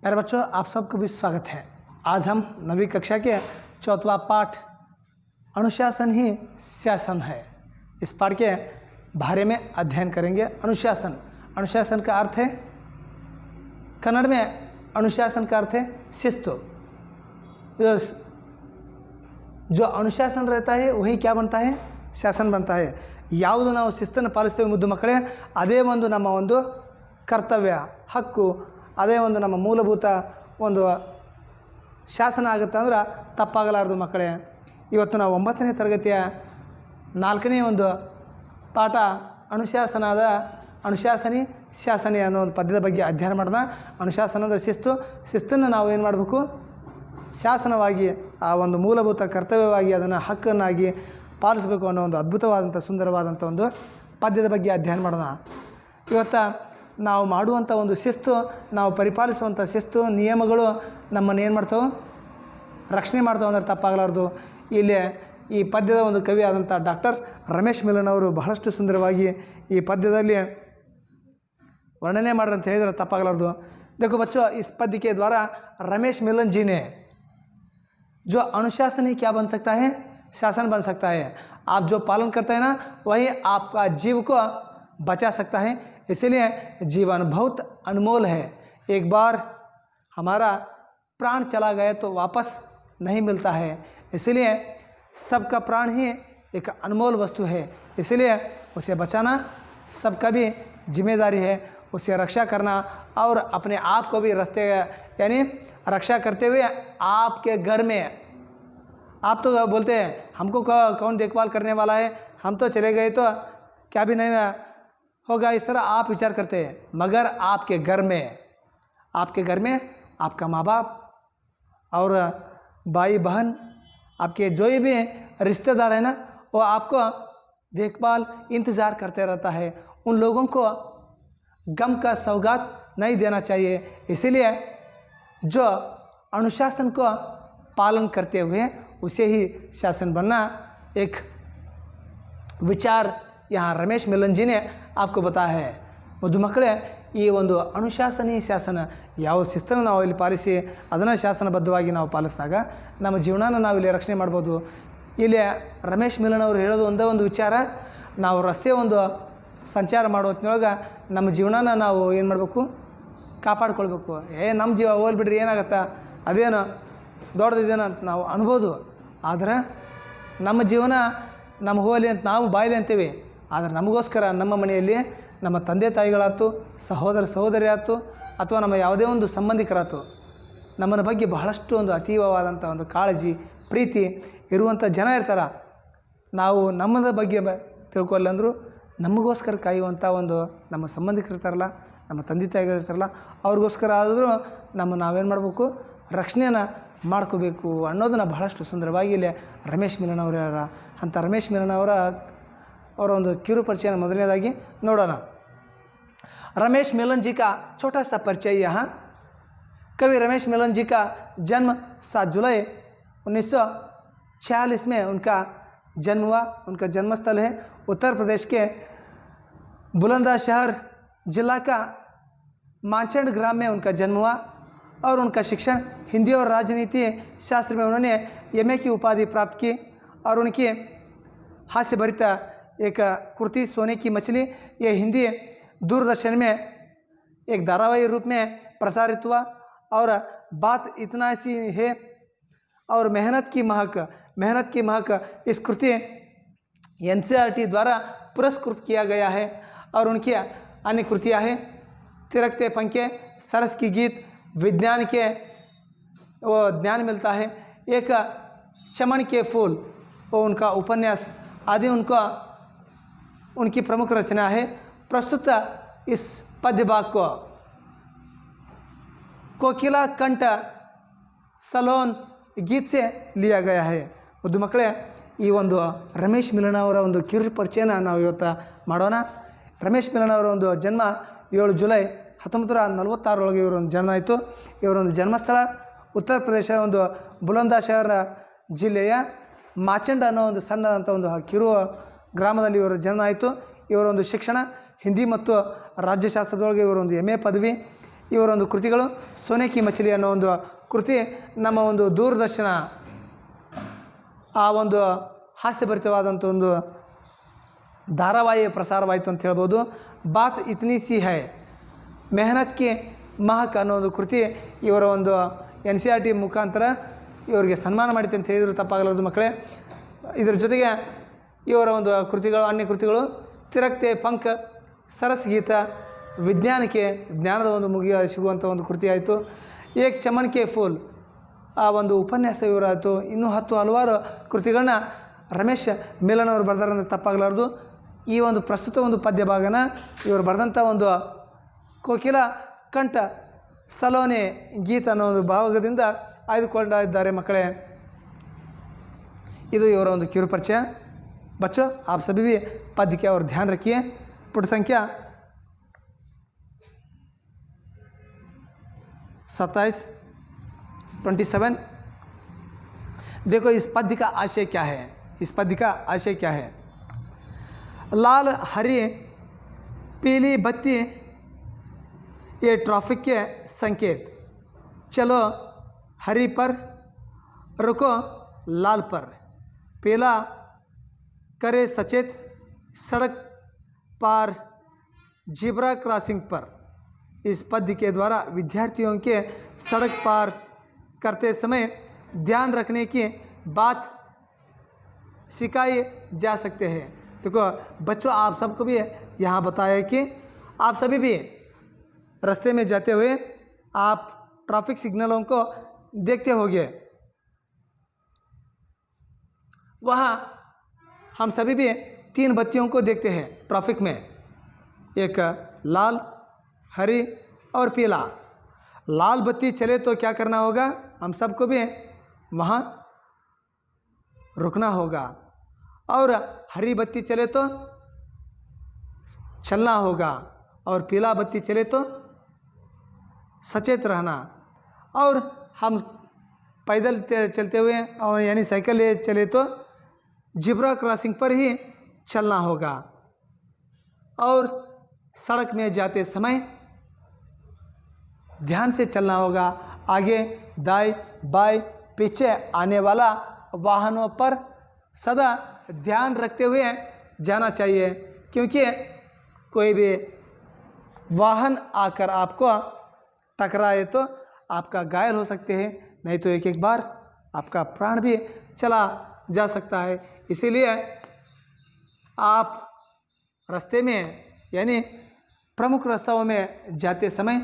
प्यारे बच्चों, आप सबका भी स्वागत है। आज हम 9वीं कक्षा के 4वां पाठ अनुशासन ही शासन है, इस पाठ के बारे में अध्ययन करेंगे। अनुशासन, अनुशासन का अर्थ है, कन्नड़ में अनुशासन का अर्थ है शिस्त। जो अनुशासन रहता है वही क्या बनता है, शासन बनता है। ಯಾವುದು ನಾವು ಶಿಸ್ತನ್ನು ಪಾಲಿಸ್ತೇವೆ ಮುದ್ದು ಮಕ್ಕಳೇ, ಅದೇ ಒಂದು ನಮ್ಮ ಒಂದು ಕರ್ತವ್ಯ, ಹಕ್ಕು, ಅದೇ ಒಂದು ನಮ್ಮ ಮೂಲಭೂತ ಒಂದು ಶಾಸನ ಆಗುತ್ತೆ ಅಂದ್ರೆ ತಪ್ಪಾಗಲಾರದು ಮಕ್ಕಳೇ. ಇವತ್ತು ನಾವು 9ನೇ ತರಗತಿಯ 4ನೇ ಒಂದು ಪಾಠ ಅನುಶಾಸನಿ ಶಾಸನಿ ಅನ್ನೋ ಒಂದು ಪದ್ಯದ ಬಗ್ಗೆ ಅಧ್ಯಯನ ಮಾಡೋಣ. ಅನುಶಾಸನ ಅಂದರೆ ಶಿಸ್ತು. ಶಿಸ್ತನ್ನು ನಾವು ಏನು ಮಾಡಬೇಕು, ಶಾಸನವಾಗಿ, ಆ ಒಂದು ಮೂಲಭೂತ ಕರ್ತವ್ಯವಾಗಿ, ಅದನ್ನು ಹಕ್ಕನ್ನಾಗಿ ಪಾಲಿಸಬೇಕು ಅನ್ನೋ ಒಂದು ಅದ್ಭುತವಾದಂಥ ಸುಂದರವಾದಂಥ ಒಂದು ಪದ್ಯದ ಬಗ್ಗೆ ಅಧ್ಯಯನ ಮಾಡೋಣ. ಇವತ್ತು ನಾವು ಮಾಡುವಂಥ ಒಂದು ಶಿಸ್ತು, ನಾವು ಪರಿಪಾಲಿಸುವಂಥ ಶಿಸ್ತು ನಿಯಮಗಳು ನಮ್ಮನ್ನು ಏನು ಮಾಡ್ತಾವೆ, ರಕ್ಷಣೆ ಮಾಡ್ತಾವೆ ಅಂದ್ರೆ ತಪ್ಪಾಗಲಾರ್ದು. ಇಲ್ಲಿ ಈ ಪದ್ಯದ ಒಂದು ಕವಿ ಆದಂಥ ಡಾಕ್ಟರ್ ರಮೇಶ್ ಮಿಲನ್ ಅವರು ಬಹಳಷ್ಟು ಸುಂದರವಾಗಿ ಈ ಪದ್ಯದಲ್ಲಿ वर्णने ಅಂತ ಹೇಳಿದ್ರೆ ತಪ್ಪಾಗಲಾರ್ದು. देखो बच्चों, इस पद्य के द्वारा रमेश मिलन जी ने जो अनुशासन ही क्या बन सकता है, शासन बन सकता है. आप जो पालन करते हैं ना, वही आपका जीव को बचा सकता है. इसीलिए जीवन बहुत अनमोल है. एक बार हमारा प्राण चला गया तो वापस नहीं मिलता है. इसलिए सबका प्राण ही एक अनमोल वस्तु है. इसलिए उसे बचाना सबका भी जिम्मेदारी है. उसे रक्षा करना और अपने आप को भी रास्ते यानी रक्षा करते हुए आपके घर में, आप तो बोलते हैं हमको कौन देखभाल करने वाला है, हम तो चले गए तो क्या भी नहीं होगा, इस तरह आप विचार करते हैं. मगर आपके घर में आपका माँ बाप और भाई बहन, आपके जो भी रिश्तेदार है ना, वो आपको देखभाल इंतज़ार करते रहता है. उन लोगों को गम का सौगात नहीं देना चाहिए. इसीलिए जो अनुशासन को पालन करते हुए उसे ही शासन बनना, एक विचार यहाँ रमेश मिलन जी ने आपको बताया है. ಮುದ್ದು ಮಕ್ಕಳೇ, ಈ ಒಂದು ಅನುಶಾಸನಿ ಶಾಸನ ಯಾವ ಶಿಸ್ತನ್ನು ನಾವು ಇಲ್ಲಿ ಪಾಲಿಸಿ ಅದನ್ನು ಶಾಸನಬದ್ಧವಾಗಿ ನಾವು ಪಾಲಿಸಿದಾಗ ನಮ್ಮ ಜೀವನನ ನಾವು ಇಲ್ಲಿ ರಕ್ಷಣೆ ಮಾಡ್ಬೋದು. ಇಲ್ಲಿ ರಮೇಶ್ ಮಿಲನ್ ಅವರು ಹೇಳೋದು ಒಂದೇ ಒಂದು ವಿಚಾರ, ನಾವು ರಸ್ತೆ ಒಂದು ಸಂಚಾರ ಮಾಡೋ ಹೊತ್ತಿನೊಳಗೆ ನಮ್ಮ ಜೀವನನ ನಾವು ಏನು ಮಾಡಬೇಕು, ಕಾಪಾಡ್ಕೊಳ್ಬೇಕು. ನಮ್ಮ ಜೀವ ಹೋಗ್ಲಿ ಬಿಡ್ರಿ, ಏನಾಗತ್ತಾ, ಅದೇನು ದೊಡ್ಡದಿದೇನೋ ಅಂತ ನಾವು ಅನ್ಬೋದು. ಆದರೆ ನಮ್ಮ ಜೀವನ ನಮ್ಮ ಹೋಗಲಿ ಅಂತ ನಾವು ಬಾಯಲಿ ಅಂತೀವಿ. ಆದರೆ ನಮಗೋಸ್ಕರ ನಮ್ಮ ಮನೆಯಲ್ಲಿ ನಮ್ಮ ತಂದೆ ತಾಯಿಗಳಾಯ್ತು, ಸಹೋದರ ಸಹೋದರಿ ಆಯ್ತು, ಅಥವಾ ನಮ್ಮ ಯಾವುದೇ ಒಂದು ಸಂಬಂಧಿಕರಾಯ್ತು, ನಮ್ಮನ ಬಗ್ಗೆ ಬಹಳಷ್ಟು ಒಂದು ಅತೀವವಾದಂಥ ಒಂದು ಕಾಳಜಿ ಪ್ರೀತಿ ಇರುವಂಥ ಜನ ಇರ್ತಾರೆ. ನಾವು ನಮ್ಮದ ಬಗ್ಗೆ ತಿಳ್ಕೊಳ್ಳಿ ಅಂದರೂ ನಮಗೋಸ್ಕರ ಕಾಯುವಂಥ ಒಂದು ನಮ್ಮ ಸಂಬಂಧಿಕರು ಇರ್ತಾರಲ್ಲ, ನಮ್ಮ ತಂದೆ ತಾಯಿಗಳು ಇರ್ತಾರಲ್ಲ, ಅವ್ರಿಗೋಸ್ಕರ ಆದರೂ ನಾವೇನು ಮಾಡಬೇಕು, ರಕ್ಷಣೆಯನ್ನು ಮಾಡ್ಕೋಬೇಕು ಅನ್ನೋದನ್ನು ಬಹಳಷ್ಟು ಸುಂದರವಾಗಿ ಇಲ್ಲಿ ರಮೇಶ್ ಮಿಲನ್ ಅವರು ಹೇಳ್ಯಾರ. ಅಂಥ ರಮೇಶ್ ಮಿಲನ್ ಅವರ ಒಂದು ಕಿರು ಪರಿಚಯನ ಮೊದಲನೇದಾಗಿ ನೋಡೋಣ. रमेश मिलन जी का छोटा सा परिचय यहाँ. कवि रमेश मिलन जी का जन्म 7 जुलाई 1946 में उनका जन्म हुआ. उनका जन्मस्थल है उत्तर प्रदेश के बुलंदशहर जिला का माचंड ग्राम में उनका जन्म हुआ. और उनका शिक्षण हिंदी और राजनीति शास्त्र में उन्होंने MA की उपाधि प्राप्त की. और उनकी हास्यभरित एक कृति सोने की मछली, ये हिंदी दूरदर्शन में एक धारावाहिक रूप में प्रसारित हुआ. और बात इतना सी है, और मेहनत की महक इस कृति NCERT द्वारा पुरस्कृत किया गया है. और उनकी अन्य कृतियाँ हैं तिरकते पंखे, सरस की गीत, विज्ञान के वो ज्ञान मिलता है, एक चमन के फूल, वो उनका उपन्यास आदि उनकी प्रमुख रचना है. प्रस्तुत इस पद्य भाग को कोकिला कंठ सलोन गीत से लिया गया है. ಮುದ್ದು ಮಕ್ಕಳೇ, ಈ ಒಂದು ರಮೇಶ್ ಮಿಲನ್ ಅವರ ಒಂದು ಕಿರು ಪರಿಚಯನ ನಾವು ಇವತ್ತು ಮಾಡೋಣ. ರಮೇಶ್ ಮಿಲನ್ ಅವರ ಒಂದು ಜನ್ಮ 7 ಜುಲೈ 1946 ಇವರೊಂದು ಜನ್ಮ ಆಯಿತು. ಇವರೊಂದು ಜನ್ಮಸ್ಥಳ ಉತ್ತರ ಪ್ರದೇಶ ಒಂದು ಬುಲಂದಶಹರ್ ಜಿಲ್ಲೆಯ ಮಾಚಂಡ್ ಅನ್ನೋ ಒಂದು ಸಣ್ಣದಂಥ ಒಂದು ಕಿರು ಗ್ರಾಮದಲ್ಲಿ ಇವರ ಜನ್ಮ ಆಯಿತು. ಇವರೊಂದು ಶಿಕ್ಷಣ ಹಿಂದಿ ಮತ್ತು ರಾಜ್ಯಶಾಸ್ತ್ರದೊಳಗೆ ಇವರೊಂದು MA ಪದವಿ, ಇವರ ಒಂದು ಕೃತಿಗಳು ಸೋನೆ ಕಿ ಮಚಲಿ ಅನ್ನೋ ಒಂದು ಕೃತಿ ನಮ್ಮ ಒಂದು ದೂರದರ್ಶನ ಆ ಒಂದು ಹಾಸ್ಯಭರಿತವಾದಂಥ ಒಂದು ಧಾರಾವಾಹಿ ಪ್ರಸಾರವಾಯಿತು ಅಂತ ಹೇಳ್ಬೋದು. ಬಾತ್ ಇತ್ನಿ ಸಿ ಹೈ ಮೆಹನತ್ ಕೆ ಮಹಕ್ ಅನ್ನೋ ಒಂದು ಕೃತಿ ಇವರ ಒಂದು NCERT ಮುಖಾಂತರ ಇವರಿಗೆ ಸನ್ಮಾನ ಮಾಡಿತೆ ಅಂತ ಹೇಳಿದ್ರು ತಪ್ಪಾಗಲಾರದು ಮಕ್ಕಳೇ. ಇದರ ಜೊತೆಗೆ ಇವರ ಒಂದು ಕೃತಿಗಳು ಅನ್ಯ ಕೃತಿಗಳು ತಿರಕ್ತೆ ಪಂಕ್ ಸರಸ್ ಗೀತ ವಿಜ್ಞಾನಕ್ಕೆ ಜ್ಞಾನದ ಒಂದು ಸಿಗುವಂಥ ಒಂದು ಕೃತಿ ಆಯಿತು. ಏಕ್ ಚಮನ್ ಕೆ ಫೂಲ್ ಆ ಒಂದು ಉಪನ್ಯಾಸ ಇವರಾಯಿತು. ಇನ್ನೂ ಹಲವಾರು ಕೃತಿಗಳನ್ನ ರಮೇಶ್ ಮಿಲನ್ ಅವರು ಬರೆದಾರಂದ್ರೆ ತಪ್ಪಾಗಲಾರ್ದು. ಈ ಒಂದು ಪ್ರಸ್ತುತ ಒಂದು ಪದ್ಯ ಭಾಗನ ಇವರು ಬರೆದಂಥ ಒಂದು ಕೋಕಿಲ ಕಂಠ ಸಲೋನೆ ಗೀತ ಅನ್ನೋ ಒಂದು ಭಾಗದಿಂದ ಆಯ್ದುಕೊಂಡಿದ್ದಾರೆ ಮಕ್ಕಳೇ. ಇದು ಇವರ ಒಂದು ಕಿರು ಪರಿಚಯ. बच्चों आप सभी भी पद्य का और ध्यान रखिए. पुट संख्या 27 देखो इस पद्य का आशय क्या है. इस पद्य का आशय क्या है. लाल हरी पीली बत्ती ये ट्रैफिक के संकेत. चलो हरी पर रुको लाल पर. पीला करे सचेत सड़क पार जीब्रा क्रॉसिंग पर. इस पद्य के द्वारा विद्यार्थियों के सड़क पार करते समय ध्यान रखने की बात सिखाई जा सकते हैं. देखो बच्चों आप सबको भी यहाँ बताया कि आप सभी भी रास्ते में जाते हुए आप ट्रैफिक सिग्नलों को देखते होंगे. वहाँ हम सभी भी 3 बत्तियों को देखते हैं ट्रैफिक में. एक लाल हरी और पीला. लाल बत्ती चले तो क्या करना होगा. हम सबको भी वहाँ रुकना होगा. और हरी बत्ती चले तो चलना होगा. और पीला बत्ती चले तो सचेत रहना. और हम पैदल चलते हुए और यानी साइकिल चले तो जिब्रा क्रॉसिंग पर ही चलना होगा. और सड़क में जाते समय ध्यान से चलना होगा. आगे दाएं बाएं पीछे आने वाला वाहनों पर सदा ध्यान रखते हुए जाना चाहिए. क्योंकि कोई भी वाहन आकर आपको टकराए तो आपका घायल हो सकते हैं. नहीं तो एक बार आपका प्राण भी चला जा सकता है. इसीलिए आप रास्ते में यानी प्रमुख रास्तों में जाते समय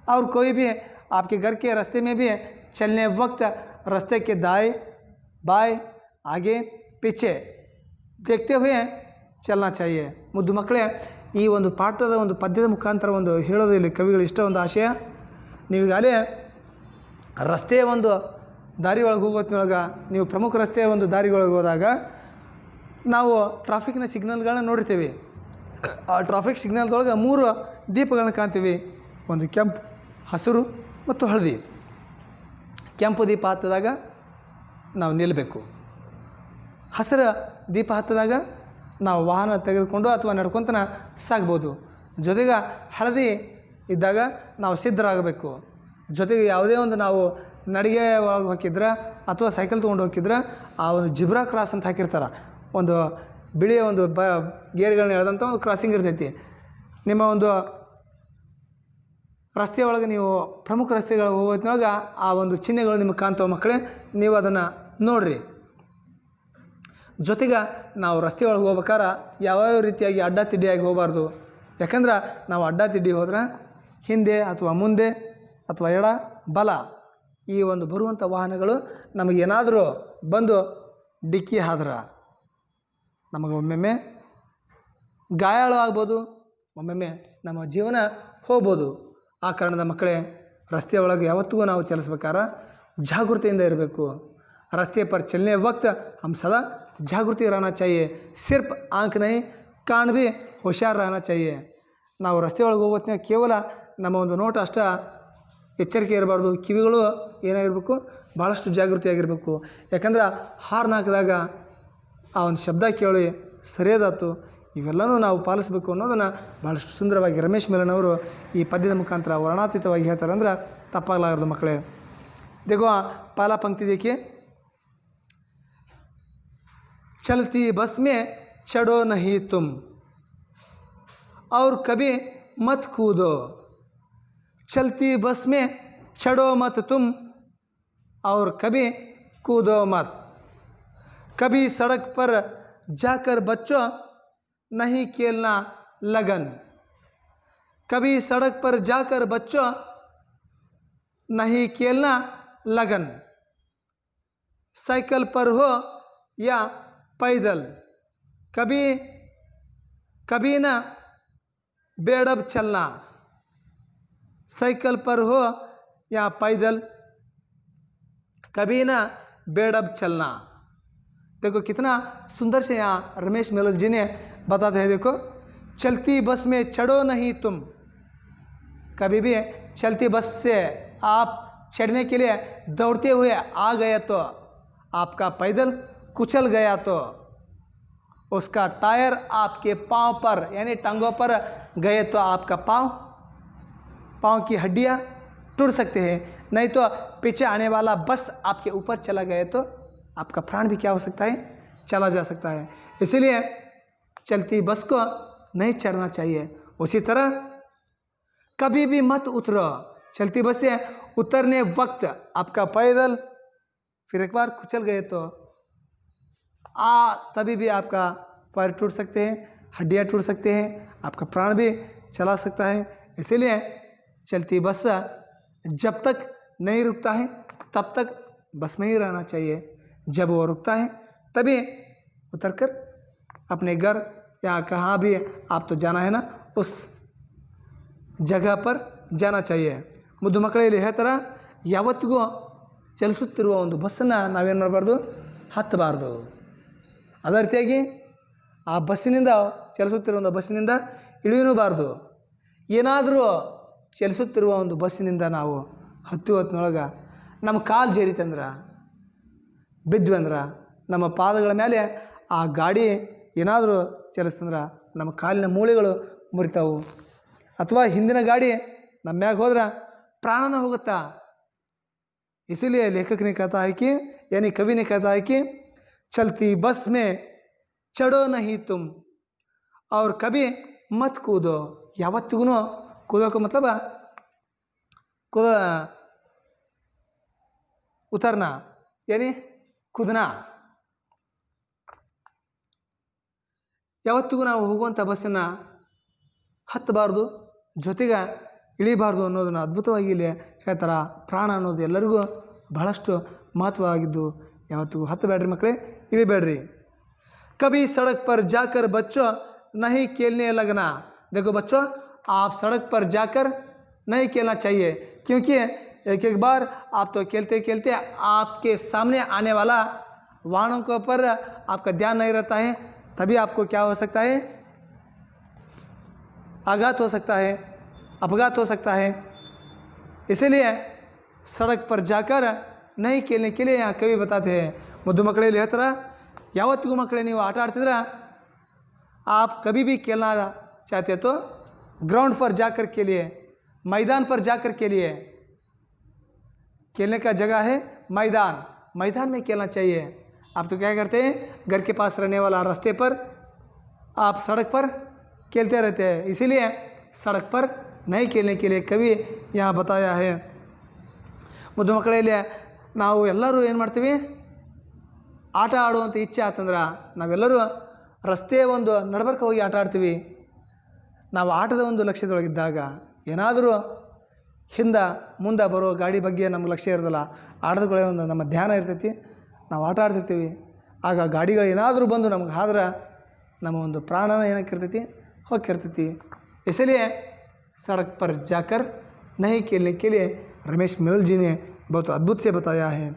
और कोई भी आपके घर के रास्ते में भी चलने वक्त रास्ते के दाएं बाएं आगे पीछे देखते हुए चलना चाहिए. ಮುದ್ದು ಮಕ್ಕಳೇ, ಈ ಒಂದು ಪಾಠದ ಒಂದು ಪದ್ಯದ ಮುಖಾಂತರ ಒಂದು ಹೇಳೋದು ಇಲ್ಲಿ ಕವಿಗಳು ಇಷ್ಟ ಒಂದು ಆಶಯ. ನೀವೀಗಾಗಲೇ ರಸ್ತೆಯ ಒಂದು ದಾರಿ ಒಳಗೆ ಹೋಗೋದ್ನೊಳಗೆ ನೀವು ಪ್ರಮುಖ ರಸ್ತೆಯ ಒಂದು ದಾರಿಗಳಿಗೆ ಹೋದಾಗ ನಾವು ಟ್ರಾಫಿಕ್ನ ಸಿಗ್ನಲ್ಗಳನ್ನ ನೋಡಿರ್ತೀವಿ. ಆ ಟ್ರಾಫಿಕ್ ಸಿಗ್ನಲ್ದೊಳಗೆ 3 ದೀಪಗಳನ್ನ ಕಾಣ್ತೀವಿ. ಒಂದು ಕೆಂಪು ಹಸಿರು ಮತ್ತು ಹಳದಿ. ಕೆಂಪು ದೀಪ ಹತ್ತಿದಾಗ ನಾವು ನಿಲ್ಲಬೇಕು. ಹಸಿರು ದೀಪ ಹತ್ತಿದಾಗ ನಾವು ವಾಹನ ತೆಗೆದುಕೊಂಡು ಅಥವಾ ನಡ್ಕೊತನ ಸಾಗ್ಬೋದು. ಜೊತೆಗೆ ಹಳದಿ ಇದ್ದಾಗ ನಾವು ಸಿದ್ಧರಾಗಬೇಕು. ಜೊತೆಗೆ ಯಾವುದೇ ಒಂದು ನಾವು ನಡಿಗೆ ಒಳಗೆ ಹೋಗಿದ್ರೆ ಅಥವಾ ಸೈಕಲ್ ತೊಗೊಂಡು ಹೋಗಿದ್ರೆ ಆ ಒಂದು ಜಿಬ್ರಾ ಕ್ರಾಸ್ ಅಂತ ಹಾಕಿರ್ತಾರೆ. ಒಂದು ಬಿಳಿಯ ಒಂದು ಗೇರ್ಗಳನ್ನ ಎಳೆದಂಥ ಒಂದು ಕ್ರಾಸಿಂಗ್ ಇರ್ತೈತಿ. ನಿಮ್ಮ ಒಂದು ರಸ್ತೆಯ ಒಳಗೆ ನೀವು ಪ್ರಮುಖ ರಸ್ತೆಗಳು ಹೋಗೋದ್ರೊಳಗೆ ಆ ಒಂದು ಚಿಹ್ನೆಗಳು ನಿಮಗೆ ಕಾಣ್ತಾವೆ ಮಕ್ಕಳೇ. ನೀವು ಅದನ್ನು ನೋಡಿರಿ. ಜೊತೆಗೆ ನಾವು ರಸ್ತೆ ಒಳಗೆ ಹೋಗ್ಬೇಕಾರೆ ಯಾವ್ಯಾವ ರೀತಿಯಾಗಿ ಅಡ್ಡ ತಿಡ್ಡಿಯಾಗಿ ಹೋಗಬಾರ್ದು. ಯಾಕಂದ್ರೆ ನಾವು ಅಡ್ಡ ತಿಡ್ಡಿ ಹೋದ್ರೆ ಹಿಂದೆ ಅಥವಾ ಮುಂದೆ ಅಥವಾ ಎಡ ಬಲ ಈ ಒಂದು ಬರುವಂಥ ವಾಹನಗಳು ನಮಗೇನಾದರೂ ಬಂದು ಡಿಕ್ಕಿ ಆದ್ರೆ ನಮಗೆ ಒಮ್ಮೊಮ್ಮೆ ಗಾಯಾಳು ಆಗ್ಬೋದು, ಒಮ್ಮೊಮ್ಮೆ ನಮ್ಮ ಜೀವನ ಹೋಗ್ಬೋದು. ಆ ಕಾರಣದ ಮಕ್ಕಳೇ, ರಸ್ತೆ ಒಳಗೆ ಯಾವತ್ತಿಗೂ ನಾವು ಚಲಿಸ್ಬೇಕಾದ್ರೆ ಜಾಗೃತಿಯಿಂದ ಇರಬೇಕು. रास्ते पर चलने वक्त हम सदा जागृति रहना चाहिए. सिर्फ आँख नहीं कान भी होशियार रहना चाहिए. ನಾವು ರಸ್ತೆ ಒಳಗೆ ಹೋಗೋತ್ನಾಗ ಕೇವಲ ನಮ್ಮ ಒಂದು ನೋಟ ಅಷ್ಟೇ ಎಚ್ಚರಿಕೆ ಇರಬಾರ್ದು. ಕಿವಿಗಳು ಏನಾಗಿರಬೇಕು, ಭಾಳಷ್ಟು ಜಾಗೃತಿಯಾಗಿರಬೇಕು. ಯಾಕಂದ್ರೆ ಹಾರ್ನ್ ಹಾಕಿದಾಗ ಆ ಒಂದು ಶಬ್ದ ಕೇಳಿ ಸರಿಯಾದಾತು ಇವೆಲ್ಲನೂ ನಾವು ಪಾಲಿಸಬೇಕು ಅನ್ನೋದನ್ನು ಭಾಳಷ್ಟು ಸುಂದರವಾಗಿ ರಮೇಶ್ ಮಿಲನ್ ಅವರು ಈ ಪದ್ಯದ ಮುಖಾಂತರ ವರ್ಣಾತೀತವಾಗಿ ಹೇಳ್ತಾರೆ ಅಂದ್ರೆ ತಪ್ಪಾಗಲಾರದು ಮಕ್ಕಳೇ. देखो पहला पंक्ति देखिए, चलती बस में चढ़ो नहीं तुम और कभी मत कूदो। चलती बस में चढ़ो मत तुम और कभी कूदो मत। कभी सड़क पर जाकर बच्चों नहीं खेलना लगन। कभी सड़क पर जाकर बच्चों नहीं खेलना लगन। साइकिल पर हो या पैदल कभी कभी ना बेड़ब चलना। साइकिल पर हो या पैदल कभी ना बेड़ब चलना। देखो कितना सुंदर से यहाँ रमेश मिलल जी ने बताते हैं। देखो, चलती बस में चढ़ो नहीं तुम। कभी भी चलती बस से आप चढ़ने के लिए दौड़ते हुए आ गए तो, आपका पैदल कुचल गया तो उसका टायर आपके पाँव पर यानी टांगों पर गए तो आपका पाँव की हड्डियाँ टूट सकते हैं। नहीं तो पीछे आने वाला बस आपके ऊपर चला गया तो आपका प्राण भी क्या हो सकता है, चला जा सकता है। इसीलिए चलती बस को नहीं चढ़ना चाहिए। उसी तरह कभी भी मत उतरो। चलती बस से उतरने वक्त आपका पैदल फिर एक बार कुचल गए तो तभी भी आपका पैर टूट सकते हैं, हड्डियाँ टूट सकते हैं, आपका प्राण भी चला सकता है। इसीलिए चलती बस जब तक नहीं रुकता है तब तक बस में ही रहना चाहिए। जब वो रुकता है तभी उतरकर अपने घर या कहाँ भी आप तो जाना है ना, उस जगह पर जाना चाहिए। ಮುದ್ದು ಮಕ್ಕಳಲ್ಲಿ ಹೇಳ್ತಾರೆ, ಯಾವತ್ತಿಗೂ ಚಲಿಸುತ್ತಿರುವ ಒಂದು ಬಸ್ಸನ್ನು ನಾವೇನು ಮಾಡಬಾರ್ದು, ಹತ್ತಬಾರ್ದು. ಅದೇ ರೀತಿಯಾಗಿ ಆ ಬಸ್ಸಿನಿಂದ ಚಲಿಸುತ್ತಿರುವ ಒಂದು ಬಸ್ಸಿನಿಂದ ಇಳಿಯಬಾರ್ದು. ಏನಾದರೂ ಚಲಿಸುತ್ತಿರುವ ಒಂದು ಬಸ್ಸಿನಿಂದ ನಾವು ಹೊತ್ತಿನೊಳಗೆ ನಮ್ಮ ಕಾಲು ಜರಿತಂದ್ರೆ, ಬಿದ್ವಂದ್ರೆ, ನಮ್ಮ ಪಾದಗಳ ಮೇಲೆ ಆ ಗಾಡಿ ಏನಾದರೂ ಚಲಿಸ್ತಂದ್ರೆ ನಮ್ಮ ಕಾಲಿನ ಮೂಳೆಗಳು ಮುರಿತಾವು. ಅಥವಾ ಹಿಂದಿನ ಗಾಡಿ ನಮ್ಮ ಮ್ಯಾಗ ಹೋದ್ರೆ प्राण होगा। इसीलिए लेखक ने कहता है कि यानी कवि ने कहता है कि चलती बस में चढ़ो नहीं तुम और कभी मत कूदो। यावत्तिगू कूदो का मतलब उतरना यानी कूदना। ಯಾವತ್ತಿಗೂ ನಾವು ಹೋಗುವಂಥ ಬಸ್ಸನ್ನು ಹತ್ತಬಾರ್ದು, ಜೊತೆಗೆ ಇಳಿಬಾರ್ದು ಅನ್ನೋದನ್ನು ಅದ್ಭುತವಾಗಿ ಇಲ್ಲಿ ಹೇಳ್ತಾರೆ. ಪ್ರಾಣ ಅನ್ನೋದು ಎಲ್ಲರಿಗೂ ಬಹಳಷ್ಟು ಮಹತ್ವವಾಗಿದ್ದು ಯಾವತ್ತಿಗೂ ಹತ್ತಬೇಡ್ರಿ ಮಕ್ಕಳೇ, ಇಳಿಬೇಡ್ರಿ. कभी सड़क पर जाकर बच्चों नहीं खेलने लगना। देखो बच्चों, आप सड़क पर जाकर नहीं खेलना चाहिए, क्योंकि एक एक बार आप तो खेलते खेलते आपके सामने आने वाला वाहनों के ऊपर आपका ध्यान नहीं रहता है, तभी आपको क्या हो सकता है, आघात हो सकता है, अपघात हो सकता है। इसीलिए सड़क पर जाकर नहीं खेलने के लिए यहाँ कवि बताते हैं. मुद्दु मಕ್ಕಳಲ್ಲಿ ಹೇಳ್ತಾರೆ, ಯಾವತ್ತಿಗೂ ಮಕ್ಕಳೇ ನೀವು ಆಟ ಆಡ್ತಿದ್ರೆ आप कभी भी खेलना चाहते तो ग्राउंड पर जाकर खेलिए, मैदान पर जाकर खेलिए. खेलने का जगह है मैदान, मैदान में खेलना चाहिए. आप तो क्या करते हैं, घर के पास रहने वाला रास्ते पर आप सड़क पर खेलते रहते हैं. इसीलिए सड़क पर नहीं खेलने के लिए कवि यहाँ बताया है. ಮುದ್ದು ಮಕ್ಕಳಲ್ಲಿ ನಾವು ಎಲ್ಲರೂ ಏನು ಮಾಡ್ತೀವಿ, ಆಟ ಆಡುವಂಥ ಇಚ್ಛೆ ಆತಂದ್ರೆ ನಾವೆಲ್ಲರೂ ರಸ್ತೆ ಒಂದು ನಡಬರ್ಕ ಹೋಗಿ ಆಟ ಆಡ್ತೀವಿ. ನಾವು ಆಟದ ಒಂದು ಲಕ್ಷ್ಯದೊಳಗಿದ್ದಾಗ ಏನಾದರೂ ಹಿಂದೆ ಮುಂದೆ ಬರೋ ಗಾಡಿ ಬಗ್ಗೆ ನಮ್ಗೆ ಲಕ್ಷ್ಯ ಇರೋದಿಲ್ಲ, ಆಟದಗಳೇ ಒಂದು ನಮ್ಮ ಧ್ಯಾನ ಇರ್ತೈತಿ, ನಾವು ಆಟ ಆಡ್ತಿರ್ತೀವಿ. ಆಗ ಗಾಡಿಗಳು ಏನಾದರೂ ಬಂದು ನಮ್ಗೆ ಆದ್ರೆ ನಮ್ಮ ಒಂದು ಪ್ರಾಣನ ಏನಕ್ಕಿರ್ತೈತಿ, ಹೋಗಿರ್ತೈತಿ. इसलिए सड़क पर जाकर नहीं खेलने के लिए रमेश मिलल जी ने बहुत अद्भुत से बताया है.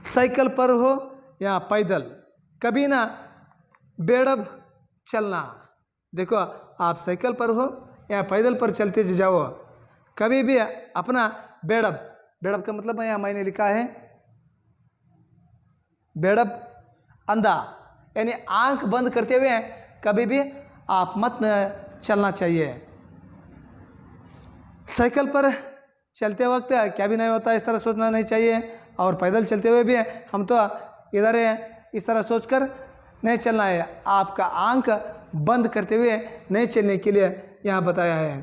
साइकिल पर हो या पैदल कभी ना बेड़ब चलना. देखो आप साइकिल पर हो या पैदल पर चलते जाओ, कभी भी अपना बेड़ब, बेड़ब का मतलब यहाँ मैंने लिखा है बेड़ब अंधा, यानी आंख बंद करते हुए कभी भी आप मत चलना चाहिए। साइकिल पर चलते वक्त क्या भी नहीं होता इस तरह सोचना नहीं चाहिए, और पैदल चलते हुए भी हम तो इधर इस तरह सोचकर नहीं चलना है। आपका आंख बंद करते हुए नहीं चलने के लिए यहाँ बताया है।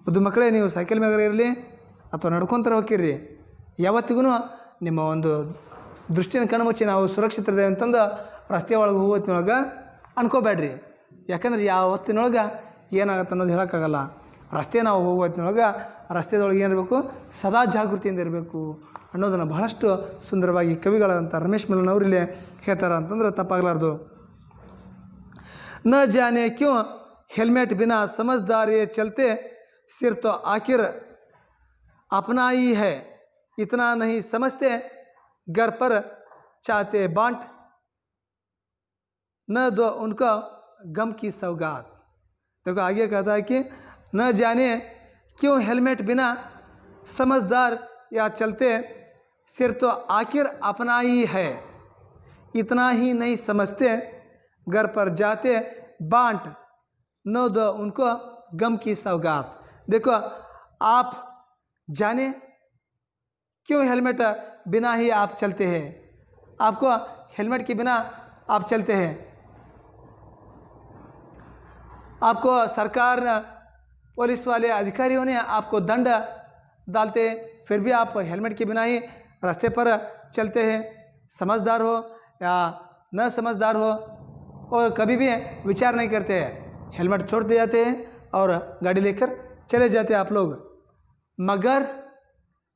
ಅದು ಮಕ್ಕಳೇ, ನೀವು ಸೈಕಲ್ ಮ್ಯಾಗ ಇರಲಿ ಅಥವಾ ನಡ್ಕೊತಾರೆ ಹೋಗಿರ್ರಿ, ಯಾವತ್ತಿಗೂ ನಿಮ್ಮ ಒಂದು ದೃಷ್ಟಿನ ಕಣ್ಮುಚ್ಚಿ ನಾವು ಸುರಕ್ಷಿತರಿದ್ದೇವೆ ಅಂತಂದು ರಸ್ತೆ ಒಳಗೆ ಹೋಗೋತ್ತಿನೊಳಗೆ ಅನ್ಕೋಬೇಡ್ರಿ. ಯಾಕಂದ್ರೆ ಯಾವತ್ತಿನೊಳಗೆ ಏನಾಗುತ್ತೆ ಅನ್ನೋದು ಹೇಳೋಕ್ಕಾಗಲ್ಲ. ರಸ್ತೆ ನಾವು ಹೋಗೋತ್ತಿನೊಳಗೆ ರಸ್ತೆದೊಳಗೆ ಏನಿರಬೇಕು, ಸದಾ ಜಾಗೃತಿಯಿಂದ ಇರಬೇಕು ಅನ್ನೋದನ್ನು ಬಹಳಷ್ಟು ಸುಂದರವಾಗಿ ಕವಿಗಳಂತ ರಮೇಶ್ ಮಿಲನ್ ಅವರು ಇಲ್ಲಿ ಹೇಳ್ತಾರೆ ಅಂತಂದ್ರೆ ತಪ್ಪಾಗಲಾರ್ದು. न जाने क्यों हेलमेट बिना समझदार ये चलते, सिर तो आखिर अपना ही है, इतना नहीं समझते, घर पर चाहते बांट, न दो उनका गम की सौगात। देखो आगे कहता है कि न जाने क्यों हेलमेट बिना समझदार या चलते, सिर तो आखिर अपना ही है, इतना ही नहीं समझते, घर पर जाते बांट, न दो उनको गम की सौगात। देखो आप जाने क्यों हेलमेट बिना ही आप चलते हैं, आपको हेलमेट के बिना आप चलते हैं, आपको सरकार पुलिस वाले अधिकारियों ने आपको दंड डालते, फिर भी आप हेलमेट के बिना ही रास्ते पर चलते हैं। समझदार हो या न समझदार हो, और कभी भी विचार नहीं करते हैं, हेलमेट छोड़ दे जाते हैं और गाड़ी लेकर चले जाते हैं आप लोग। मगर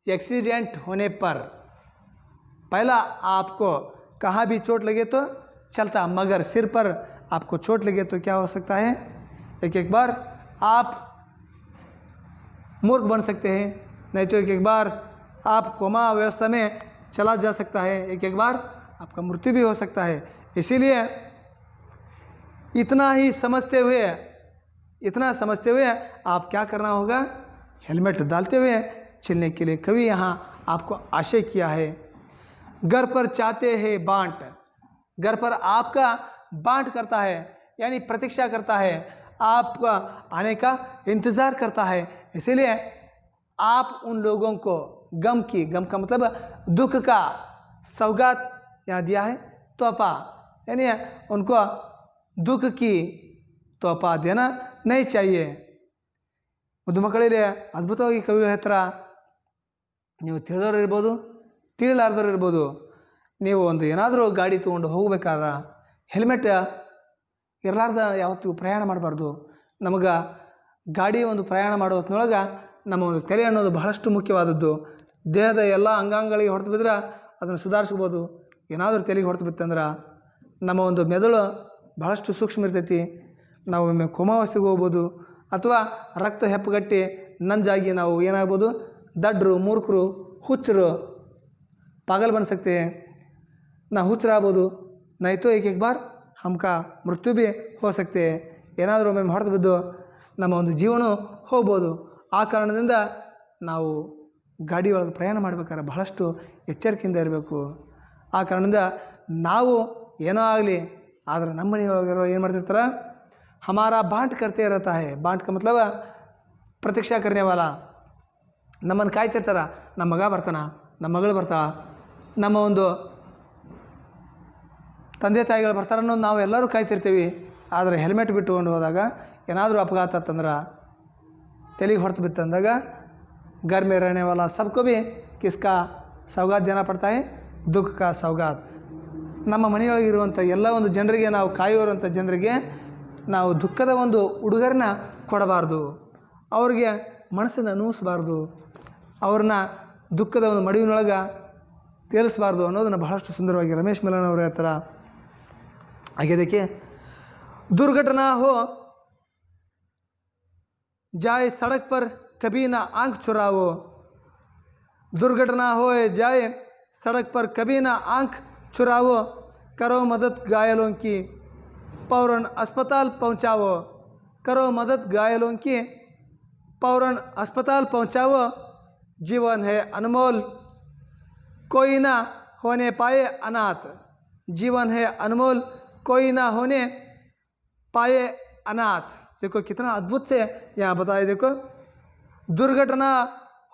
एक्सीडेंट होने पर पहला आपको कहाँ भी चोट लगे तो चलता, मगर सिर पर आपको चोट लगे तो क्या हो सकता है, एक बार आप मूर्ख बन सकते हैं, नहीं तो एक बार आप कोमा अवस्था में चला जा सकता है, एक बार आपका मृत्यु भी हो सकता है। इसीलिए इतना समझते हुए आप क्या करना होगा, हेलमेट डालते हुए चलने के लिए कवि यहाँ आपको आशय किया है। घर पर चाहते हैं बांट, घर पर आपका बांट करता है, यानी प्रतीक्षा करता है, आपका आने का इंतज़ार करता है। इसीलिए आप उन लोगों को गम का मतलब दुख का सौगात यहाँ दिया है, तोहफा, यानी उनको दुख की तोहफा देना नहीं चाहिए। ಮುದ್ದು ಮಕ್ಕಳಲ್ಲಿ ಅದ್ಭುತವಾಗಿ ಕವಿ ಹೇಳ್ತಾರ, ನೀವು ತಿಳಿದವ್ರು ಇರ್ಬೋದು, ತಿಳಿಲಾರ್ದವ್ರು ಇರ್ಬೋದು, ನೀವು ಒಂದು ಏನಾದರೂ ಗಾಡಿ ತೊಗೊಂಡು ಹೋಗ್ಬೇಕಾದ್ರೆ ಹೆಲ್ಮೆಟ್ ಇರಲಾರ್ದ ಯಾವತ್ತಿಗೂ ಪ್ರಯಾಣ ಮಾಡಬಾರ್ದು. ನಮಗೆ ಗಾಡಿ ಒಂದು ಪ್ರಯಾಣ ಮಾಡೋ ಹೊತ್ತಿನೊಳಗೆ ನಮ್ಮ ಒಂದು ತಲೆ ಅನ್ನೋದು ಬಹಳಷ್ಟು ಮುಖ್ಯವಾದದ್ದು. ದೇಹದ ಎಲ್ಲ ಅಂಗಾಂಗಗಳಿಗೆ ಹೊಡೆದು ಬಿದ್ದರೆ ಅದನ್ನು ಸುಧಾರಿಸ್ಬೋದು. ಏನಾದರೂ ತಲೆಗೆ ಹೊಡೆದು ಬಿತ್ತಂದ್ರೆ ನಮ್ಮ ಒಂದು ಮೆದುಳು ಬಹಳಷ್ಟು ಸೂಕ್ಷ್ಮ ಇರ್ತೈತಿ, ನಾವು ಒಮ್ಮೆ ಕೋಮಾವಸ್ಥೆಗೆ ಹೋಗ್ಬೋದು, ಅಥವಾ ರಕ್ತ ಹೆಪ್ಪುಗಟ್ಟಿ ನಂಜಾಗಿ ನಾವು ಏನಾಗ್ಬೋದು, ದಡ್ರು, ಮೂರ್ಖರು, ಹುಚ್ಚರು, पागल बन सकते हैं, ना हुच्च ಆಗ್ಬೋದು, नहीं तो एक बार हमका मृत्यु भी हो सकते हैं, ಏನಾದರೂ ಒಮ್ಮೆ ಹೊಡೆದು ಬಿದ್ದು ನಮ್ಮ ಒಂದು ಜೀವನ ಹೋಗ್ಬೋದು. ಆ ಕಾರಣದಿಂದ ನಾವು ಗಾಡಿಯೊಳಗೆ ಪ್ರಯಾಣ ಮಾಡಬೇಕಾದ್ರೆ ಬಹಳಷ್ಟು ಎಚ್ಚರಿಕೆಯಿಂದ ಇರಬೇಕು. ಆ ಕಾರಣದಿಂದ ನಾವು ಏನೋ ಆಗಲಿ, ಆದರೆ ನಮ್ಮ ಮನೆಯೊಳಗಿರೋ ಏನು ಮಾಡ್ತಿರ್ತಾರೆ, हमारा बांट करते रहता है, बांट का मतलब प्रतीक्षा करने वाला, ನಮ್ಮನ್ನು ಕಾಯ್ತಿರ್ತಾರ, ನಮ್ಮ ಮಗ ಬರ್ತಾನ, ನಮ್ಮ ಮಗಳು ಬರ್ತಾಳ, ನಮ್ಮ ಒಂದು ತಂದೆ ತಾಯಿಗಳು ಬರ್ತಾರೆ ಅನ್ನೋದು ನಾವು ಎಲ್ಲರೂ ಕಾಯ್ತಿರ್ತೀವಿ. ಆದರೆ ಹೆಲ್ಮೆಟ್ ಬಿಟ್ಟುಕೊಂಡು ಹೋದಾಗ ಏನಾದರೂ ಅಪಘಾತ ಅಂತಂದ್ರೆ, ತಲೆಗೆ ಹೊಡೆತು ಬಿತ್ತಂದಾಗ घर में रहने वाला सबको भी किसका सौगात देना पड़ता है, दुख का सौगात. ನಮ್ಮ ಮನೆಯೊಳಗಿರುವಂಥ ಎಲ್ಲ ಒಂದು ಜನರಿಗೆ, ನಾವು ಕಾಯೋರಂಥ ಜನರಿಗೆ ನಾವು ದುಃಖದ ಒಂದು ಉಡುಗೊರೆನ ಕೊಡಬಾರ್ದು, ಅವ್ರಿಗೆ ಮನಸ್ಸನ್ನು ನೋಯಿಸಬಾರ್ದು, ಅವ್ರನ್ನ ದುಃಖದ ಒಂದು ಮಡುವಿನೊಳಗೆ ತೇಲಿಸಬಾರ್ದು ಅನ್ನೋದನ್ನು ಬಹಳಷ್ಟು ಸುಂದರವಾಗಿ ರಮೇಶ್ ಮಿಲನ್ ಅವರು ಹೇಳ್ತಾರೆ. आगे देखिए, दुर्घटना हो जाए सड़क पर कभी ना आंख चुराओ, दुर्घटना हो जाए सड़क पर कभी ना आंख चुराओ, करो मदद घायलों की फौरन अस्पताल पहुंचाओ, करो मदद घायलों की फौरन अस्पताल पहुंचाओ, जीवन है अनमोल कोई ना होने पाए अनाथ, जीवन है अनमोल कोई ना होने पाए अनाथ। देखो कितना अद्भुत से यहाँ बताए। देखो, दुर्घटना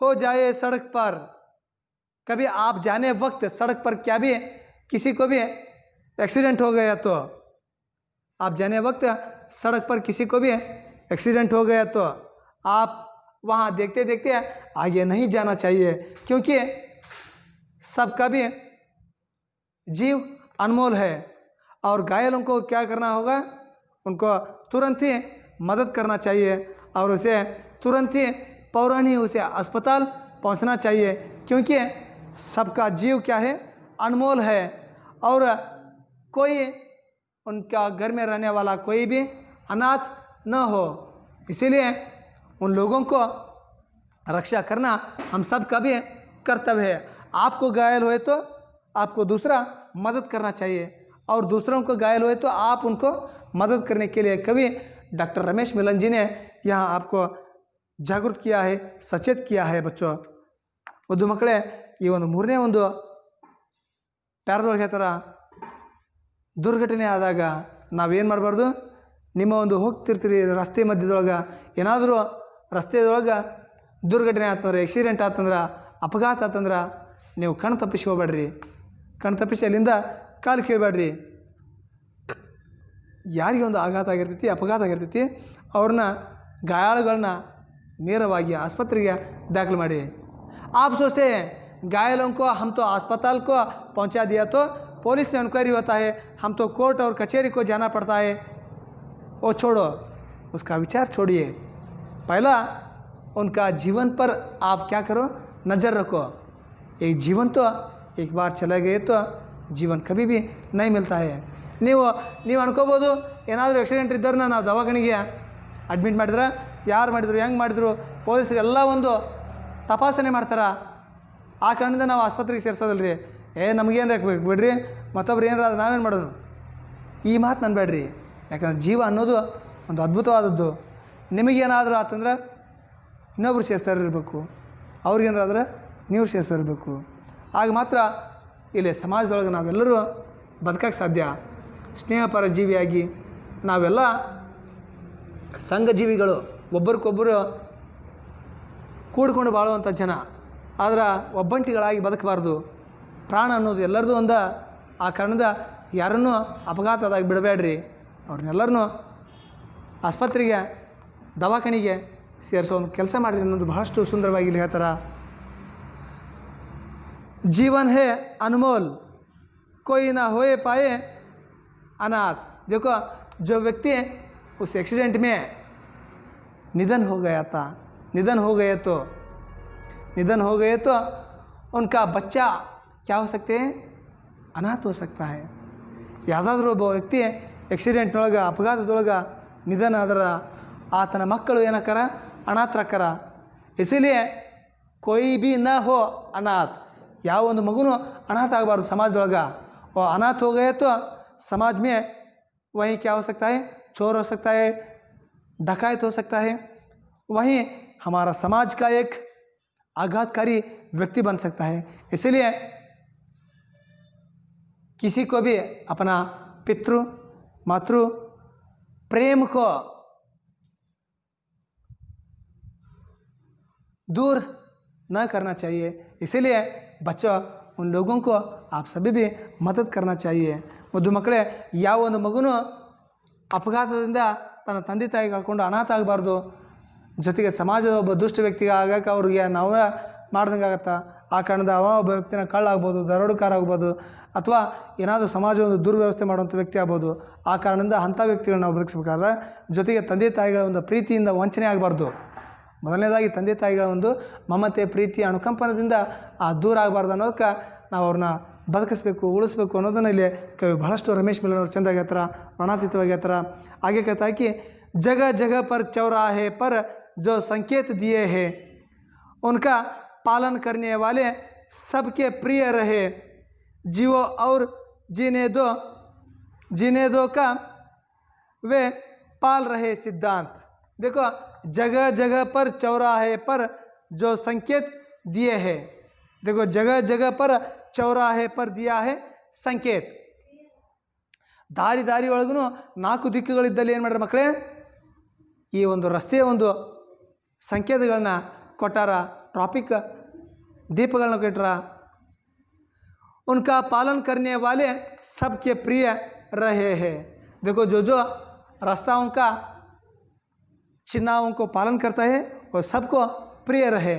हो जाए सड़क पर, कभी आप जाने वक्त सड़क पर क्या भी किसी को भी एक्सीडेंट हो गया तो, आप जाने वक्त सड़क पर किसी को भी एक्सीडेंट हो गया तो आप वहाँ देखते देखते आगे नहीं जाना चाहिए, क्योंकि सबका भी जीव अनमोल है। और घायलों को क्या करना होगा, उनको तुरंत ही मदद करना चाहिए और उसे तुरंत ही फौरन ही उसे अस्पताल पहुंचना चाहिए, क्योंकि सबका जीव क्या है, अनमोल है। और कोई उनका घर में रहने वाला कोई भी अनाथ न हो, इसीलिए उन लोगों को रक्षा करना हम सब का भी कर्तव्य है। आपको घायल हुए तो आपको दूसरा मदद करना चाहिए, और दूसरों को घायल हुए तो आप उनको मदद करने के लिए कवि डॉक्टर रमेश मिलन जी ने यहाँ आपको जागृत किया है, सचेत किया है। बच्चों, ಒಂದು ಮಕ್ಕಳೇ, ಈ ಒಂದು ಮೂರನೇ ಒಂದು ಪ್ಯಾರದೊಳಗೆ ಹೇಳ್ತಾರ, ದುರ್ಘಟನೆ ಆದಾಗ ನಾವೇನು ಮಾಡಬಾರ್ದು, ನಿಮ್ಮ ಒಂದು ಹೋಗ್ತಿರ್ತೀರಿ ರಸ್ತೆ ಮಧ್ಯದೊಳಗೆ, ಏನಾದರೂ ರಸ್ತೆದೊಳಗೆ ದುರ್ಘಟನೆ ಆತಂದ್ರೆ, ಆಕ್ಸಿಡೆಂಟ್ ಆತಂದ್ರೆ, ಅಪಘಾತ ಆತಂದ್ರೆ ನೀವು ಕಣ್ಣು ತಪ್ಪಿಸಿ ಹೋಗ್ಬೇಡ್ರಿ, ಕಣ್ಣು ತಪ್ಪಿಸಿ ಅಲ್ಲಿಂದ ಕಾಲು ಕೀಳ್ಬೇಡ್ರಿ. ಯಾರಿಗೆ ಒಂದು ಆಘಾತ ಆಗಿರ್ತೈತಿ, ಅಪಘಾತ ಆಗಿರ್ತೈತಿ, ಅವ್ರನ್ನ ಗಾಯಾಳುಗಳನ್ನ ನೇರವಾಗಿ ಆಸ್ಪತ್ರೆಗೆ ದಾಖಲು ಮಾಡಿ. आप सोचते हैं घायलों को हम तो अस्पताल को पहुंचा दिया तो पुलिस से इंक्वायरी होता है, हम तो कोर्ट और कचहरी को जाना पड़ता है, वो छोड़ो, उसका विचार छोड़िए. पहला उनका जीवन पर आप क्या करो, नज़र रखो. एक जीवन तो एक बार चले गए तो जीवन कभी भी नहीं मिलता है. ನೀವು ಅನ್ಕೋಬೋದು, ಏನಾದರೂ ಆಕ್ಸಿಡೆಂಟ್ ಇದ್ದವ್ರನ್ನ ನಾವು ದವಾಖಾನೆಗೆ ಅಡ್ಮಿಟ್ ಮಾಡಿದ್ರೆ ಯಾರು ಮಾಡಿದ್ರು, ಹೆಂಗೆ ಮಾಡಿದ್ರು, ಪೊಲೀಸರು ಎಲ್ಲ ಒಂದು ತಪಾಸಣೆ ಮಾಡ್ತಾರೆ, ಆ ಕಾರಣದಿಂದ ನಾವು ಆಸ್ಪತ್ರೆಗೆ ಸೇರಿಸೋದಿಲ್ಲ ರೀ. ನಮಗೇನು ಹಾಕ್ಬೇಕು ಬಿಡ್ರಿ, ಮತ್ತೊಬ್ರು ಏನಾರ ಅದು ನಾವೇನು ಮಾಡೋದು, ಈ ಮಾತು ನನ್ಬೇಡ್ರಿ. ಯಾಕಂದ್ರೆ ಜೀವ ಅನ್ನೋದು ಒಂದು ಅದ್ಭುತವಾದದ್ದು. ನಿಮಗೇನಾದರೂ ಆತಂದ್ರೆ ಇನ್ನೊಬ್ರು ಸೇರಿಸಿರಬೇಕು, ಅವ್ರಿಗೇನಾದ್ರೆ ನೀವು ಸೇರಿಸಿರಬೇಕು. ಆಗ ಮಾತ್ರ ಇಲ್ಲಿ ಸಮಾಜದೊಳಗೆ ನಾವೆಲ್ಲರೂ ಬದುಕಕ್ಕೆ ಸಾಧ್ಯ. ಸ್ನೇಹಪರ ಜೀವಿಯಾಗಿ ನಾವೆಲ್ಲ ಸಂಘ ಜೀವಿಗಳು, ಒಬ್ಬರಿಗೊಬ್ಬರು ಕೂಡ್ಕೊಂಡು ಬಾಳುವಂಥ ಜನ. ಆದ್ರೆ ಒಬ್ಬಂಟಿಗಳಾಗಿ ಬದುಕಬಾರ್ದು. ಪ್ರಾಣ ಅನ್ನೋದು ಎಲ್ಲರದು ಒಂದು. ಆ ಕಾರಣದ ಯಾರನ್ನೂ ಅಪಘಾತದಾಗಿ ಬಿಡಬೇಡ್ರಿ, ಅವ್ರನ್ನೆಲ್ಲರನ್ನೂ ಆಸ್ಪತ್ರೆಗೆ ದವಾಖಾನೆಗೆ ಸೇರಿಸೋ ಒಂದು ಕೆಲಸ ಮಾಡಿರಿ ಅನ್ನೋದು ಬಹಳಷ್ಟು ಸುಂದರವಾಗಿ ಇಲ್ಲಿ ಹೇಳ್ತಾರೆ. जीवन है अनमोल, कोई ना होए पाए अनाथ. देखो, जो व्यक्ति उस एक्सीडेंट में निधन हो गया था, निधन हो गए तो उनका बच्चा क्या हो सकते हैं, अनाथ हो सकता है. ಯಾವುದಾದ್ರೂ ಒಬ್ಬ ವ್ಯಕ್ತಿ ಆಕ್ಸಿಡೆಂಟ್ನೊಳಗೆ, ಅಪಘಾತದೊಳಗೆ ನಿಧನ ಆದ್ರೆ ಆತನ ಮಕ್ಕಳು ಏನಕ್ಕಾರ, ಅನಾಥರಕ್ಕಾರ. ಇಸಿಲಿಯೇ कोई भी ना हो अनाथ. ಯಾವ ಒಂದು ಮಗುನೂ ಅನಾಥ ಆಗಬಾರ್ದು ಸಮಾಜದೊಳಗೆ. वो अनाथ हो गए तो समाज में वहीं क्या हो सकता है, चोर हो सकता है, डकैत हो सकता है, वहीं हमारा समाज का एक आघातकारी व्यक्ति बन सकता है. इसलिए किसी को भी अपना पितृ मातृ प्रेम को दूर न करना चाहिए. इसीलिए बच्चों, उन लोगों को आप सभी भी मदद करना चाहिए. ಮುದ್ದು ಮಕ್ಕಳೇ, ಯಾವ ಒಂದು ಮಗುನೂ ಅಪಘಾತದಿಂದ ತನ್ನ ತಂದೆ ತಾಯಿ ಕಳ್ಕೊಂಡು ಅನಾಥ ಆಗಬಾರ್ದು. ಜೊತೆಗೆ ಸಮಾಜದ ಒಬ್ಬ ದುಷ್ಟ ವ್ಯಕ್ತಿಗೆ ಆಗಕ್ಕೆ ಅವ್ರಿಗೆ ನಾವು ಮಾಡ್ದಂಗೆ ಆಗತ್ತೆ. ಆ ಕಾರಣದ ಅವ ಒಬ್ಬ ವ್ಯಕ್ತಿನ ಕಳ್ಳಾಗ್ಬೋದು, ದರೋಡೆಕಾರ ಆಗ್ಬೋದು, ಅಥವಾ ಏನಾದರೂ ಸಮಾಜ ಒಂದು ದುರ್ವ್ಯವಸ್ಥೆ ಮಾಡುವಂಥ ವ್ಯಕ್ತಿ ಆಗ್ಬೋದು. ಆ ಕಾರಣದಿಂದ ಅಂಥ ವ್ಯಕ್ತಿಗಳನ್ನ ನಾವು ಬದುಕಿಸ್ಬೇಕಾದ್ರೆ ಜೊತೆಗೆ ತಂದೆ ತಾಯಿಗಳ ಒಂದು ಪ್ರೀತಿಯಿಂದ ವಂಚನೆ ಆಗಬಾರ್ದು. ಮೊದಲನೇದಾಗಿ ತಂದೆ ತಾಯಿಗಳ ಒಂದು ಮಮತೆ, ಪ್ರೀತಿ, ಅನುಕಂಪನದಿಂದ ದೂರ ಆಗಬಾರ್ದು ಅನ್ನೋದಕ್ಕೆ ನಾವು ಅವ್ರನ್ನ ಬದುಕಿಸ್ಬೇಕು, ಉಳಿಸ್ಬೇಕು ಅನ್ನೋದನ್ನು ಇಲ್ಲಿ ಕವಿ ಬಹಳಷ್ಟು ರಮೇಶ್ ಮಿಲನ್ ಅವರು ಚೆಂದಾಗಿ ಹೇಳ್ತಾರೆ, ವರ್ಣಾತೀತವಾಗಿ ಹೇಳ್ತಾರೆ. आगे कहता है कि जगह जगह पर चौराहे पर जो संकेत दिए हैं उनका पालन करने वाले सबके प्रिय रहे, जियो और जीने दो का वे पाल रहे सिद्धांत. देखो, जगह जगह पर चौराहे पर जो संकेत दिए हैं, देखो जगह जगह पर चौराहे पर दिया है संकेत. ದಾರಿ ಒಳಗೂ 4 ದಿಕ್ಕುಗಳಿದ್ದಲ್ಲಿ ಏನು ಮಾಡ್ಯಾರ ಮಕ್ಕಳೇ, ಈ ಒಂದು ರಸ್ತೆಯ ಒಂದು ಸಂಕೇತಗಳನ್ನ ಕೊಟ್ಟಾರ, ಟ್ರಾಫಿಕ್ ದೀಪಗಳನ್ನ ಕೊಟ್ಟಾರ. उनका पालन करने वाले सबके प्रिय रहे हैं. देखो जो रास्ताओं का ಚಿಹ್ನಾओं को पालन करता है वो सबको ಪ್ರಿಯ ರಹೆ.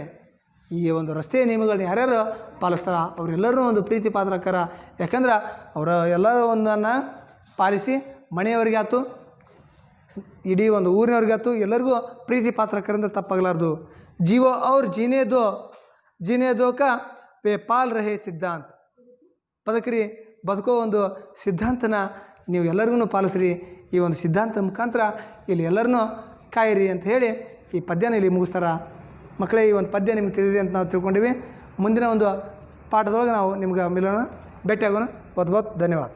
ಈ ಒಂದು ರಸ್ತೆಯ ನಿಯಮಗಳನ್ನ ಯಾರ್ಯಾರು ಪಾಲಿಸ್ತಾರ ಅವರೆಲ್ಲರೂ ಒಂದು ಪ್ರೀತಿ ಪಾತ್ರಕರ. ಯಾಕಂದ್ರೆ ಅವರ ಎಲ್ಲರೂ ಒಂದನ್ನು ಪಾಲಿಸಿ ಮನೆಯವರಿಗೆ ಆಯ್ತು, ಇಡೀ ಒಂದು ಊರಿನವ್ರಿಗೆ ಆಯ್ತು, ಎಲ್ಲರಿಗೂ ಪ್ರೀತಿ ಪಾತ್ರಕರಿಂದ ತಪ್ಪಾಗಲಾರ್ದು. ಜೀವೋ ಅವ್ರ ಜೀನೆ ದೋ ಕಾ ಪೇ ಪಾಲ್ ರಹೆ ಸಿದ್ಧಾಂತ. ಬದುಕ್ರಿ, ಬದುಕೋ ಒಂದು ಸಿದ್ಧಾಂತನ ನೀವು ಎಲ್ಲರಿಗೂ ಪಾಲಿಸ್ರಿ. ಈ ಒಂದು ಸಿದ್ಧಾಂತದ ಮುಖಾಂತರ ಇಲ್ಲಿ ಎಲ್ಲರನ್ನೂ ಕಾಯಿರಿ ಅಂತ ಹೇಳಿ ಈ ಪದ್ಯನ ಇಲ್ಲಿ ಮುಗಿಸ್ತಾರ. ಮಕ್ಕಳೇ, ಈ ಒಂದು ಪದ್ಯ ನಿಮ್ಗೆ ತಿಳಿದಿದೆ ಅಂತ ನಾವು ತಿಳ್ಕೊಂಡಿವಿ. ಮುಂದಿನ ಒಂದು ಪಾಠದೊಳಗೆ ನಾವು ನಿಮ್ಗೆ ಮಿಲೋಣ, ಭೇಟಿಯಾಗೋಣ. ಬಹುತ್ ಧನ್ಯವಾದ.